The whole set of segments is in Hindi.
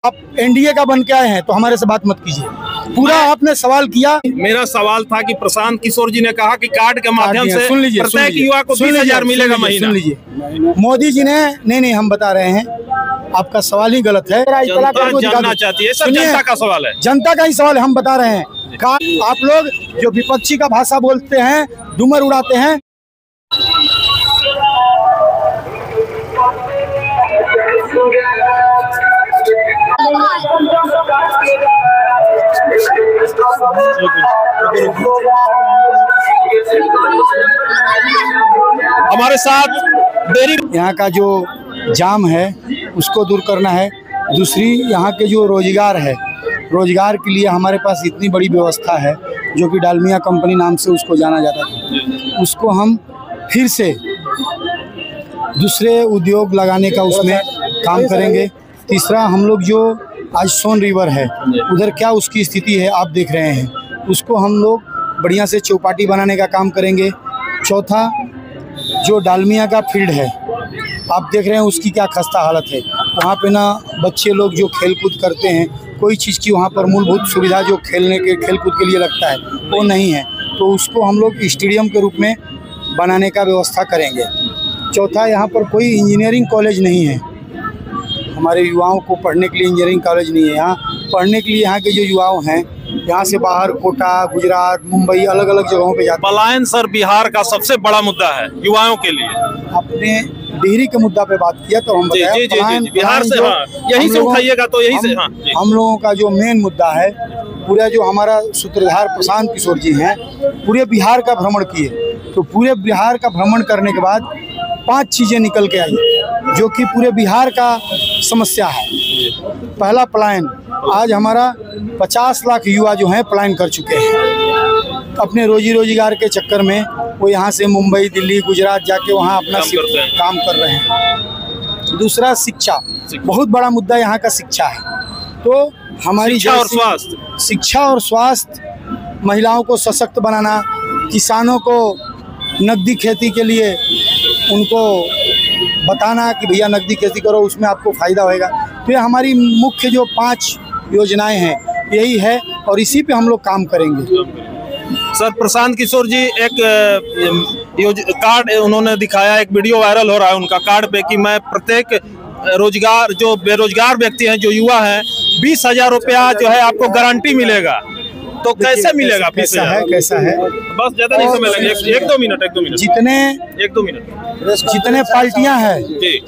आप एनडीए का बन के आए हैं तो हमारे से बात मत कीजिए। पूरा आपने सवाल किया। मेरा सवाल था कि प्रशांत किशोर जी ने कहा कि कार्ड के माध्यम से सुन लीजिए, प्रत्येक युवा को 20,000 मिलेगा महीना। सुन लीजिए, मोदी जी ने नहीं हम बता रहे हैं, आपका सवाल ही गलत है। जनता जानना चाहती है सर, जनता का सवाल है, जनता का ही सवाल है, हम बता रहे हैं। आप लोग जो विपक्षी का भाषा बोलते हैं, डूमर उड़ाते हैं। हमारे साथ डेयरी यहाँ का जो जाम है उसको दूर करना है। दूसरी यहाँ के जो रोजगार है, रोजगार के लिए हमारे पास इतनी बड़ी व्यवस्था है जो कि डालमिया कंपनी नाम से उसको जाना जाता था, उसको हम फिर से दूसरे उद्योग लगाने का उसमें काम करेंगे। तीसरा, हम लोग जो आज सोन रिवर है उधर क्या उसकी स्थिति है आप देख रहे हैं, उसको हम लोग बढ़िया से चौपाटी बनाने का काम करेंगे। चौथा, जो डालमिया का फील्ड है आप देख रहे हैं उसकी क्या खस्ता हालत है। वहाँ पे ना बच्चे लोग जो खेल कूद करते हैं, कोई चीज़ की वहाँ पर मूलभूत सुविधा जो खेल कूद के लिए लगता है वो नहीं है, तो उसको हम लोग स्टेडियम के रूप में बनाने का व्यवस्था करेंगे। चौथा, यहाँ पर कोई इंजीनियरिंग कॉलेज नहीं है, हमारे युवाओं को पढ़ने के लिए इंजीनियरिंग कॉलेज नहीं है। यहाँ पढ़ने के लिए यहाँ के जो युवाओं हैं यहाँ से बाहर कोटा, गुजरात, मुंबई अलग अलग जगहों पे जाते हैं। पलायन सर बिहार का सबसे बड़ा मुद्दा है युवाओं के लिए। आपने डिहरी के मुद्दा पे बात किया तो हम बताया बिहार से, यहीं से उठाइएगा तो यहीं से। हम लोगों का जो मेन मुद्दा है, पूरा जो हमारा सूत्रधार प्रशांत किशोर जी हैं पूरे बिहार का भ्रमण किए, तो पूरे बिहार का भ्रमण करने के बाद 5 चीज़ें निकल के आई जो कि पूरे बिहार का समस्या है। पहला, पलायन। आज हमारा 50 लाख युवा जो हैं पलायन कर चुके हैं अपने रोजी रोजगार के चक्कर में। वो यहाँ से मुंबई, दिल्ली, गुजरात जाके वहाँ अपना काम कर रहे हैं। दूसरा, शिक्षा। बहुत बड़ा मुद्दा यहाँ का शिक्षा है। तो हमारी शिक्षा और स्वास्थ्य, महिलाओं को सशक्त बनाना, किसानों को नकदी खेती के लिए उनको बताना कि भैया नकदी खेती करो, उसमें आपको फ़ायदा होएगा। तो ये हमारी मुख्य जो 5 योजनाएं हैं यही है और इसी पे हम लोग काम करेंगे। सर, प्रशांत किशोर जी एक कार्ड उन्होंने दिखाया, एक वीडियो वायरल हो रहा है उनका कार्ड पे कि मैं प्रत्येक रोजगार, जो बेरोजगार व्यक्ति हैं, जो युवा हैं, 20,000 रुपया जो है आपको गारंटी मिलेगा। तो कैसे मिलेगा? कैसा है? बस ज्यादा नहीं समय लगेगा, 1-2 मिनट। जितने पार्टियां हैं,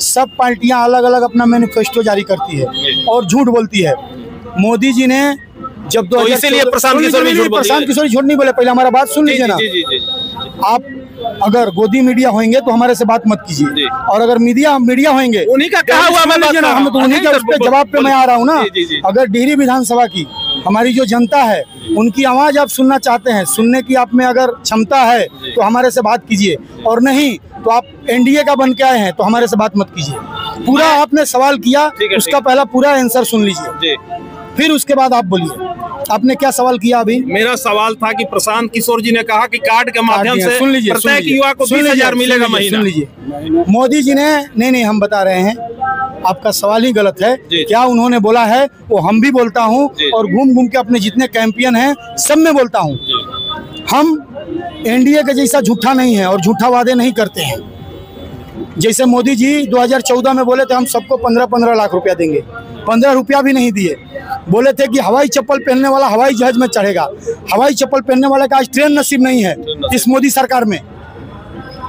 सब पार्टियां अलग अलग अपना मैनिफेस्टो जारी करती है और झूठ बोलती है। मोदी जी ने जब तो इसीलिए प्रशांत किशोर झूठ नहीं बोले। पहले हमारा बात सुन लीजिए ना। आप अगर गोदी मीडिया होंगे तो हमारे से बात मत कीजिए, और अगर मीडिया होंगे उन्हीं का कहा हुआ मैं बात ना, हम तो उन्हीं के उस पे जवाब पे मैं आ रहा हूँ ना। अगर डिहरी विधानसभा की हमारी जो जनता है उनकी आवाज़ आप सुनना चाहते हैं, सुनने की आप में अगर क्षमता है तो हमारे से बात कीजिए, और नहीं तो आप एनडीए का बन के आए हैं तो हमारे से बात मत कीजिए। पूरा आपने सवाल किया, उसका पहला पूरा आंसर सुन लीजिए, फिर उसके बाद आप बोलिए आपने क्या सवाल किया। अभी मेरा सवाल था कि प्रशांत किशोर जी ने कहा कि कार्ड के माध्यम से प्रत्येक युवा को 20,000 मिलेगा महीना। सुन लीजिए, मोदी जी ने नहीं हम बता रहे हैं, आपका सवाल ही गलत है। क्या उन्होंने बोला है वो हम भी बोलता हूँ, और घूम के अपने जितने कैंपियन हैं सब में बोलता हूँ। हम एनडीए के जैसा झूठा नहीं है और झूठा वादे नहीं करते हैं। जैसे मोदी जी 2014 में बोले थे हम सबको 15-15 लाख रुपया देंगे, 15 रुपया भी नहीं दिए। बोले थे कि हवाई चप्पल पहनने वाला हवाई जहाज में चढ़ेगा, हवाई चप्पल पहनने वाले का आज ट्रेन नसीब नहीं है इस मोदी सरकार में।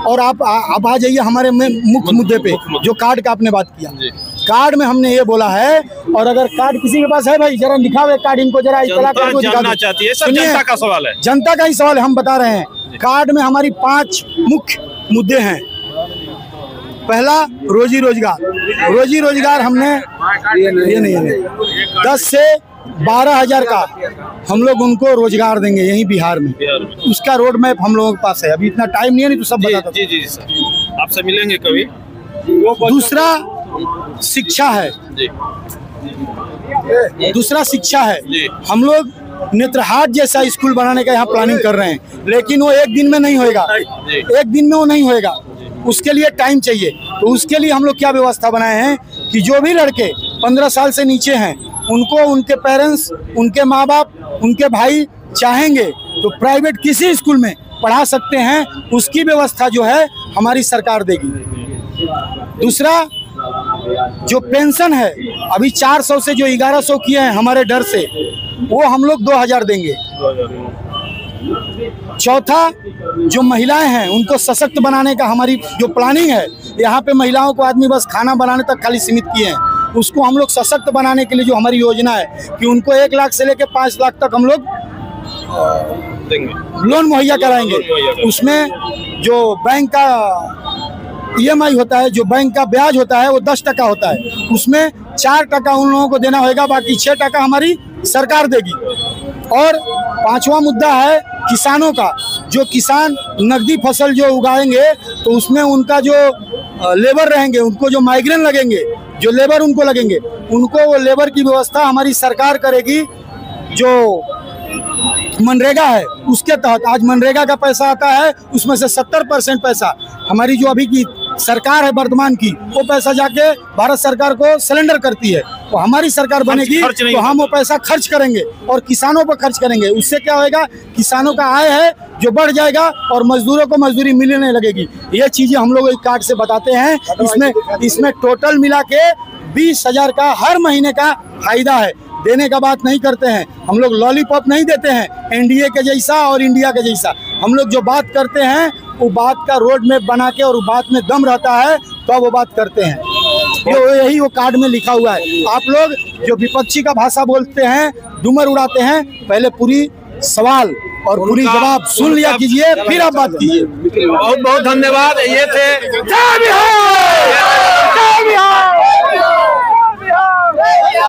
और आप आ जाइए हमारे मुख्य मुद्दे पे, जो कार्ड का आपने बात किया। कार्ड में हमने ये बोला है, और अगर कार्ड किसी के पास है भाई जरा दिखावे कार्ड, इनको जरा जानना चाहती है सर, जनता का सवाल है, जनता का ही सवाल है, हम बता रहे हैं। कार्ड में हमारी 5 मुख्य मुद्दे हैं। पहला, रोजी रोजगार हमने ये नहीं 10 से 12,000 का हम लोग उनको रोजगार देंगे यहीं बिहार में। उसका रोड मैप हम लोगों के पास है, अभी इतना टाइम नहीं है, नहीं तो सब बताता। जी सर, आपसे मिलेंगे कभी। दूसरा शिक्षा है। हम लोग नेत्रहाट जैसा स्कूल बनाने का यहाँ प्लानिंग कर रहे हैं, लेकिन वो एक दिन में नहीं होएगा, उसके लिए टाइम चाहिए। तो उसके लिए हम लोग क्या व्यवस्था बनाए हैं कि जो भी लड़के 15 साल से नीचे हैं, उनको उनके पेरेंट्स, उनके माँ बाप, उनके भाई चाहेंगे तो प्राइवेट किसी स्कूल में पढ़ा सकते हैं। उसकी व्यवस्था जो है हमारी सरकार देगी। दूसरा, जो पेंशन है अभी 400 से जो 1100 किए हैं हमारे डर से, वो हम लोग 2000 देंगे। चौथा, जो महिलाएं हैं उनको सशक्त बनाने का हमारी जो प्लानिंग है, यहाँ पे महिलाओं को आदमी बस खाना बनाने तक खाली सीमित किए हैं, उसको हम लोग सशक्त बनाने के लिए जो हमारी योजना है कि उनको 1 लाख से लेकर 5 लाख तक हम लोग लोन मुहैया कराएंगे। उसमें जो बैंक का EMI होता है, जो बैंक का ब्याज होता है, वो 10% होता है, उसमें 4% उन लोगों को देना होगा, बाकी 6% हमारी सरकार देगी। और 5वां मुद्दा है किसानों का। जो किसान नकदी फसल जो उगाएंगे तो उसमें उनका जो लेबर रहेंगे, उनको जो माइग्रेन लगेंगे, जो लेबर उनको लगेंगे, उनको वो लेबर की व्यवस्था हमारी सरकार करेगी। जो मनरेगा है उसके तहत आज मनरेगा का पैसा आता है, उसमें से 70% पैसा हमारी जो अभी की सरकार है वर्तमान की, वो पैसा जाके भारत सरकार को सिलेंडर करती है। तो हमारी सरकार बनेगी तो हम वो पैसा खर्च करेंगे और किसानों पर खर्च करेंगे। उससे क्या होएगा, किसानों का आय है जो बढ़ जाएगा और मजदूरों को मजदूरी मिलने लगेगी। ये चीजें हम लोग एक कार्ड से बताते हैं। इसमें टोटल मिला के 20,000 का हर महीने का फायदा है। देने का बात नहीं करते हैं हम लोग, लॉलीपॉप नहीं देते हैं NDA के जैसा और इंडिया के जैसा। हम लोग जो बात करते हैं वो बात का रोड मैप बना के और बात में दम रहता है तो वो बात करते हैं। यही वो कार्ड में लिखा हुआ है। आप लोग जो विपक्षी का भाषा बोलते हैं, डूमर उड़ाते हैं, पहले पूरी सवाल और पूरी जवाब सुन लिया कीजिए, फिर आप बात कीजिए। बहुत बहुत धन्यवाद। ये थे जय बिहार, जय बिहार।